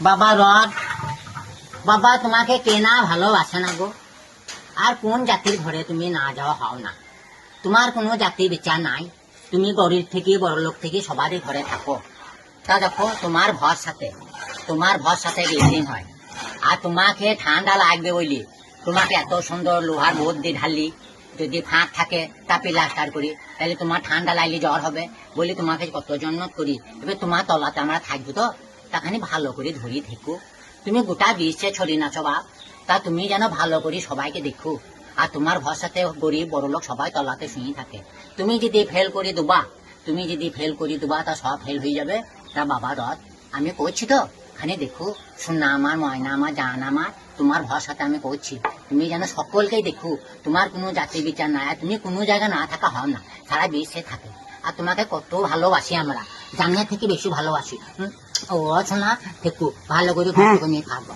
বাবা রথ, বাবা তোমাকে কে না ভালোবাসে না গো। আর কোন জাতির ঘরে তুমি না যাওয়া হও না, তোমার কোনো জাতি বিচার নাই। তুমি গরিব থেকে বড় লোক থেকে সবারই ঘরে থাকো। তা দেখো তোমার ভরসাতে বিল্ডিং হয়। আর তোমাকে ঠান্ডা লাগবে বলি তোমাকে এত সুন্দর লোহার বোধ দিয়ে ঢাললি, যদি ফাঁক থাকে তা প্লাস্টার করি, তাহলে তোমার ঠান্ডা লাগলে জ্বর হবে বলি তোমাকে কত যত্ন করি। এবার তোমার তলাতে আমরা থাকবো তো, তাখানি ভালো করে ধরি থেকো। তুমি গোটা বিশ্বে ছড়ি নাচো বাপ, তা তুমি যেন ভালো করে সবাইকে দেখো। আর তোমার ভরসাতে গরিব বড় লোক সবাই তলাতে শুয়ে থাকে। তুমি যদি ফেল করে দেবা তা সব ফেল হয়ে যাবে। তা বাবা রথ, আমি করছি তো, খানি দেখো, সোনা আমার, ময়না আমার, জান আমার, তোমার ভরসাতে আমি করছি। তুমি যেন সকলকেই দেখো, তোমার কোনো জাতি বিচার নাই, আর তুমি কোনো জায়গায় না থাকা হও না, সারা বিশ্বে থাকে। আর তোমাকে কত ভালোবাসি আমরা, জানিয়ে থেকে বেশি ভালোবাসি। ও সোনা, দেখো ভালো করে নিয়ে থাকবো।